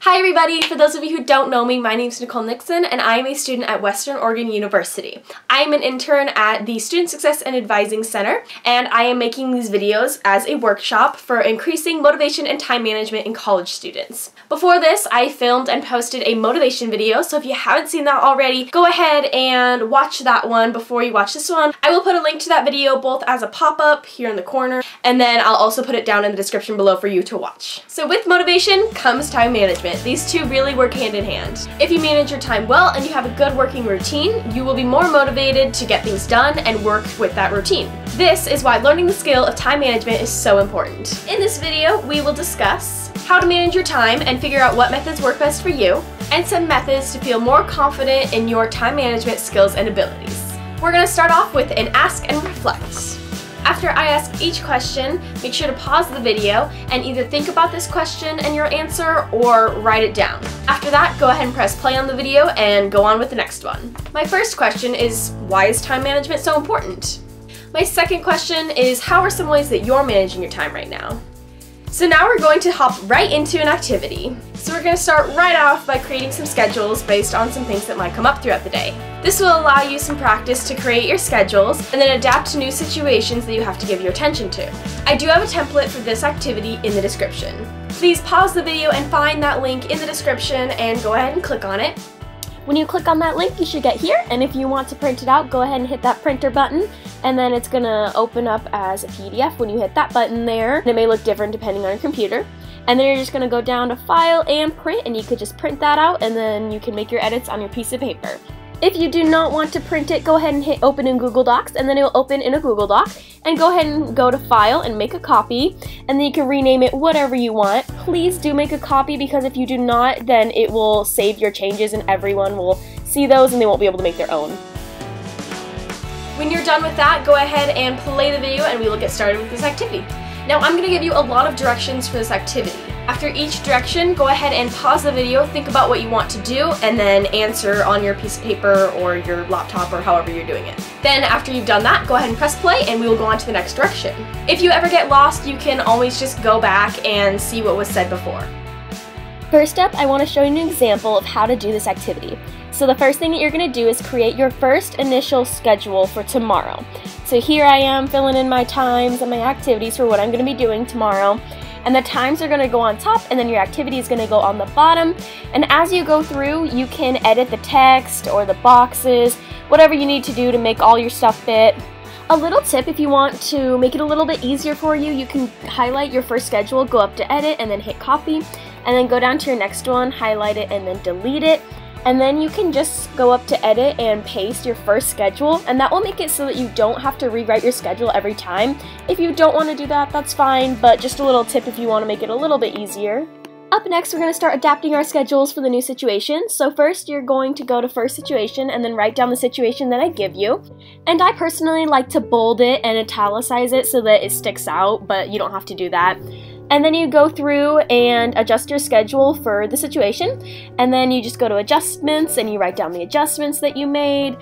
Hi everybody! For those of you who don't know me, my name is Nicole and I am a student at Western Oregon University. I am an intern at the Student Success and Advising Center, and I am making these videos as a workshop for increasing motivation and time management in college students. Before this, I filmed and posted a motivation video, so if you haven't seen that already, go ahead and watch that one before you watch this one. I will put a link to that video both as a pop-up here in the corner, and then I'll also put it down in the description below for you to watch. So with motivation comes time management. These two really work hand in hand. If you manage your time well and you have a good working routine, you will be more motivated to get things done and work with that routine. This is why learning the skill of time management is so important. In this video, we will discuss how to manage your time and figure out what methods work best for you, and some methods to feel more confident in your time management skills and abilities. We're going to start off with an ask and reflect. After I ask each question, make sure to pause the video and either think about this question and your answer or write it down. After that, go ahead and press play on the video and go on with the next one. My first question is, why is time management so important? My second question is, how are some ways that you're managing your time right now? So now we're going to hop right into an activity. So we're going to start right off by creating some schedules based on some things that might come up throughout the day. This will allow you some practice to create your schedules and then adapt to new situations that you have to give your attention to. I do have a template for this activity in the description. Please pause the video and find that link in the description and go ahead and click on it. When you click on that link, you should get here, and if you want to print it out, go ahead and hit that printer button, and then it's gonna open up as a PDF when you hit that button there. It may look different depending on your computer. And then you're just gonna go down to File and Print, and you could just print that out, and then you can make your edits on your piece of paper. If you do not want to print it, go ahead and hit Open in Google Docs, and then it will open in a Google Doc. And go ahead and go to File and make a copy, and then you can rename it whatever you want. Please do make a copy, because if you do not, then it will save your changes and everyone will see those and they won't be able to make their own. When you're done with that, go ahead and play the video and we will get started with this activity. Now I'm going to give you a lot of directions for this activity. After each direction, go ahead and pause the video, think about what you want to do, and then answer on your piece of paper or your laptop or however you're doing it. Then after you've done that, go ahead and press play and we will go on to the next direction. If you ever get lost, you can always just go back and see what was said before. First up, I want to show you an example of how to do this activity. So the first thing that you're going to do is create your first initial schedule for tomorrow. So here I am filling in my times and my activities for what I'm going to be doing tomorrow. And the times are going to go on top, and then your activity is going to go on the bottom. And as you go through, you can edit the text or the boxes, whatever you need to do to make all your stuff fit. A little tip, if you want to make it a little bit easier for you, you can highlight your first schedule, go up to edit, and then hit copy. And then go down to your next one, highlight it, and then delete it. And then you can just go up to edit and paste your first schedule, and that will make it so that you don't have to rewrite your schedule every time. If you don't want to do that, that's fine, but just a little tip if you want to make it a little bit easier. Up next, we're going to start adapting our schedules for the new situation. So first, you're going to go to first situation and then write down the situation that I give you. And I personally like to bold it and italicize it so that it sticks out, but you don't have to do that. And then you go through and adjust your schedule for the situation, and then you just go to adjustments and you write down the adjustments that you made,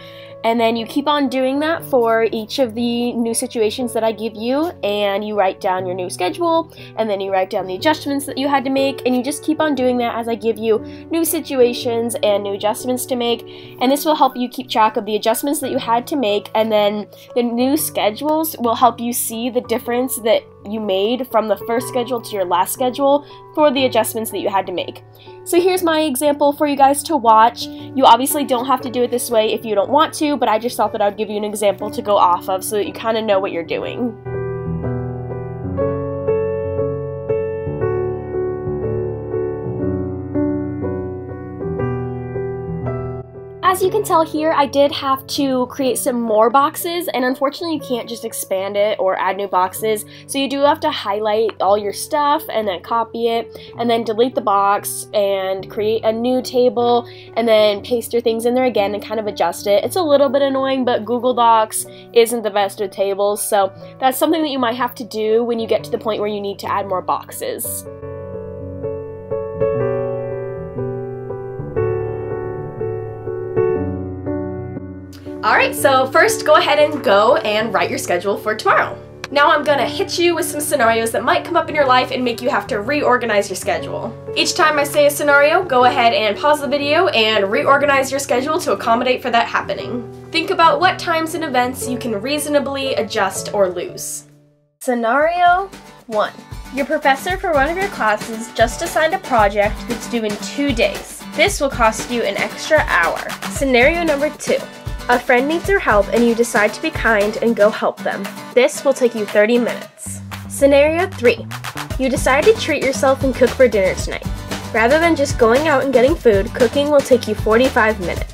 and then you keep on doing that for each of the new situations that I give you, and you write down your new schedule, and then you write down the adjustments that you had to make, and you just keep on doing that as I give you new situations and new adjustments to make. And this will help you keep track of the adjustments that you had to make, and then the new schedules will help you see the difference that you made from the first schedule to your last schedule for the adjustments that you had to make. So here's my example for you guys to watch. You obviously don't have to do it this way if you don't want to, but I just thought that I would give you an example to go off of so that you kind of know what you're doing. As you can tell here, I did have to create some more boxes, and unfortunately you can't just expand it or add new boxes, so you do have to highlight all your stuff and then copy it, and then delete the box and create a new table, and then paste your things in there again and kind of adjust it. It's a little bit annoying, but Google Docs isn't the best with tables, so that's something that you might have to do when you get to the point where you need to add more boxes. Alright, so first go ahead and go and write your schedule for tomorrow. Now I'm gonna hit you with some scenarios that might come up in your life and make you have to reorganize your schedule. Each time I say a scenario, go ahead and pause the video and reorganize your schedule to accommodate for that happening. Think about what times and events you can reasonably adjust or lose. Scenario 1. Your professor for one of your classes just assigned a project that's due in 2 days. This will cost you an extra hour. Scenario number 2. A friend needs your help and you decide to be kind and go help them. This will take you 30 minutes. Scenario 3. You decide to treat yourself and cook for dinner tonight. Rather than just going out and getting food, cooking will take you 45 minutes.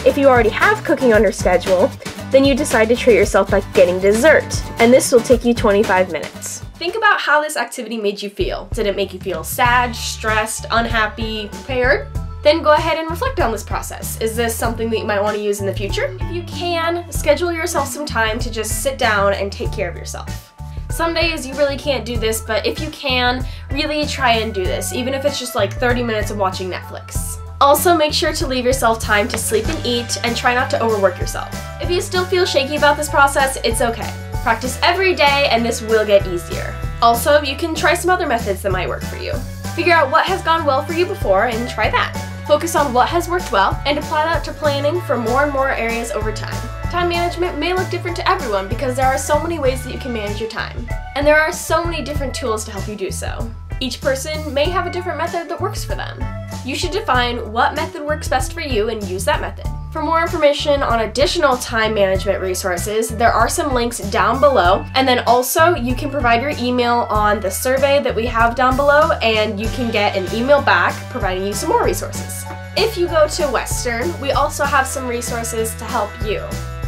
If you already have cooking on your schedule, then you decide to treat yourself by getting dessert, and this will take you 25 minutes. Think about how this activity made you feel. Did it make you feel sad, stressed, unhappy, prepared? Then go ahead and reflect on this process. Is this something that you might want to use in the future? If you can, schedule yourself some time to just sit down and take care of yourself. Some days you really can't do this, but if you can, really try and do this, even if it's just like 30 minutes of watching Netflix. Also, make sure to leave yourself time to sleep and eat, and try not to overwork yourself. If you still feel shaky about this process, it's okay. Practice every day and this will get easier. Also, you can try some other methods that might work for you. Figure out what has gone well for you before and try that. Focus on what has worked well and apply that to planning for more and more areas over time. Time management may look different to everyone because there are so many ways that you can manage your time. And there are so many different tools to help you do so. Each person may have a different method that works for them. You should define what method works best for you and use that method. For more information on additional time management resources, there are some links down below, and then also you can provide your email on the survey that we have down below and you can get an email back providing you some more resources. If you go to Western, we also have some resources to help you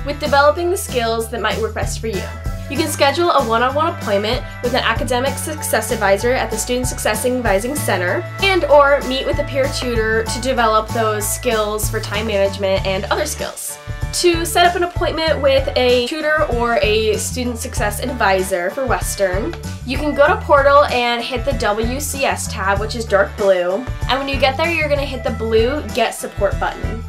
with developing the skills that might work best for you. You can schedule a one-on-one appointment with an academic success advisor at the Student Success Advising Center and/or meet with a peer tutor to develop those skills for time management and other skills. To set up an appointment with a tutor or a student success advisor for Western, you can go to Portal and hit the WCS tab, which is dark blue, and when you get there, you're going to hit the blue Get Support button.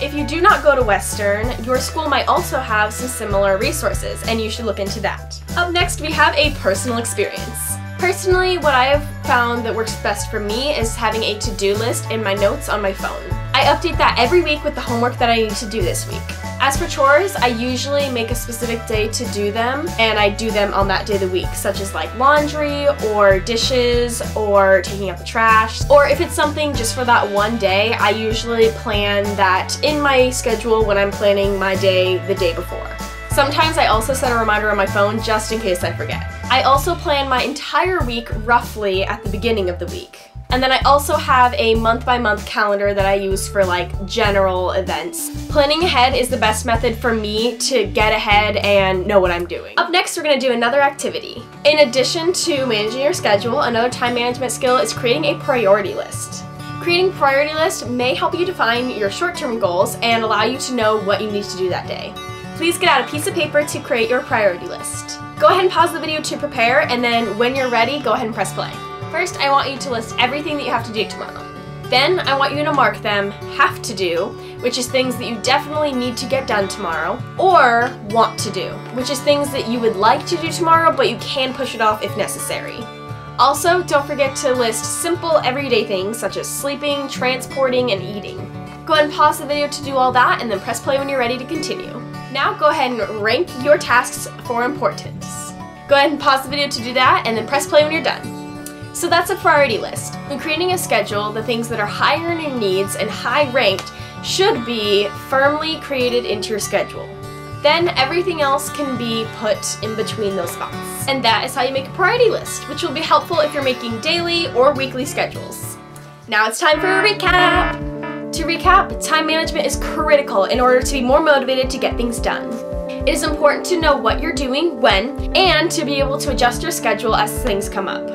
If you do not go to Western, your school might also have some similar resources, and you should look into that. Up next, we have a personal experience. Personally, what I have found that works best for me is having a to-do list in my notes on my phone. I update that every week with the homework that I need to do this week. As for chores, I usually make a specific day to do them, and I do them on that day of the week, such as like laundry, or dishes, or taking out the trash. Or if it's something just for that one day, I usually plan that in my schedule when I'm planning my day the day before. Sometimes I also set a reminder on my phone just in case I forget. I also plan my entire week roughly at the beginning of the week. And then I also have a month-by-month calendar that I use for like general events. Planning ahead is the best method for me to get ahead and know what I'm doing. Up next, we're gonna do another activity. In addition to managing your schedule, another time management skill is creating a priority list. Creating a priority list may help you define your short-term goals and allow you to know what you need to do that day. Please get out a piece of paper to create your priority list. Go ahead and pause the video to prepare, and then when you're ready, go ahead and press play. First, I want you to list everything that you have to do tomorrow. Then, I want you to mark them have to do, which is things that you definitely need to get done tomorrow, or want to do, which is things that you would like to do tomorrow, but you can push it off if necessary. Also, don't forget to list simple everyday things such as sleeping, transporting, and eating. Go ahead and pause the video to do all that, and then press play when you're ready to continue. Now go ahead and rank your tasks for importance. Go ahead and pause the video to do that, and then press play when you're done. So that's a priority list. When creating a schedule, the things that are higher in your needs and high ranked should be firmly created into your schedule. Then everything else can be put in between those spots. And that is how you make a priority list, which will be helpful if you're making daily or weekly schedules. Now it's time for a recap! To recap, time management is critical in order to be more motivated to get things done. It is important to know what you're doing, when, and to be able to adjust your schedule as things come up.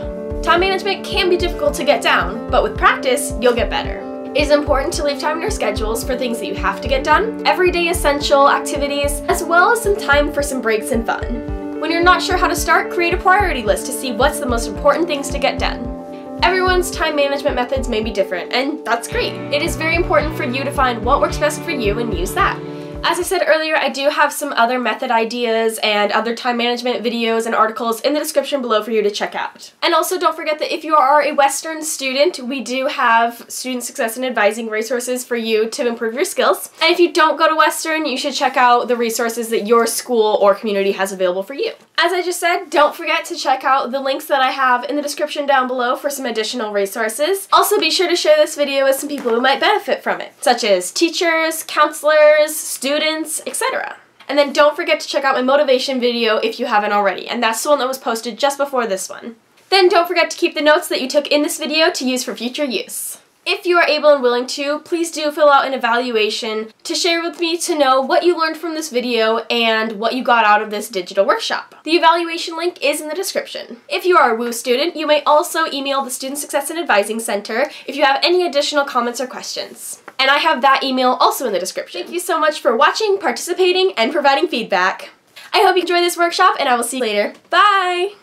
Time management can be difficult to get down, but with practice, you'll get better. It is important to leave time in your schedules for things that you have to get done, everyday essential activities, as well as some time for some breaks and fun. When you're not sure how to start, create a priority list to see what's the most important things to get done. Everyone's time management methods may be different, and that's great. It is very important for you to find what works best for you and use that. As I said earlier, I do have some other method ideas and other time management videos and articles in the description below for you to check out. And also don't forget that if you are a Western student, we do have student success and advising resources for you to improve your skills. And if you don't go to Western, you should check out the resources that your school or community has available for you. As I just said, don't forget to check out the links that I have in the description down below for some additional resources. Also be sure to share this video with some people who might benefit from it, such as teachers, counselors, students, etc. And then don't forget to check out my motivation video if you haven't already, and that's the one that was posted just before this one. Then don't forget to keep the notes that you took in this video to use for future use. If you are able and willing to, please do fill out an evaluation to share with me to know what you learned from this video and what you got out of this digital workshop. The evaluation link is in the description. If you are a WU student, you may also email the Student Success and Advising Center if you have any additional comments or questions. And I have that email also in the description. Thank you so much for watching, participating, and providing feedback. I hope you enjoyed this workshop, and I will see you later. Bye!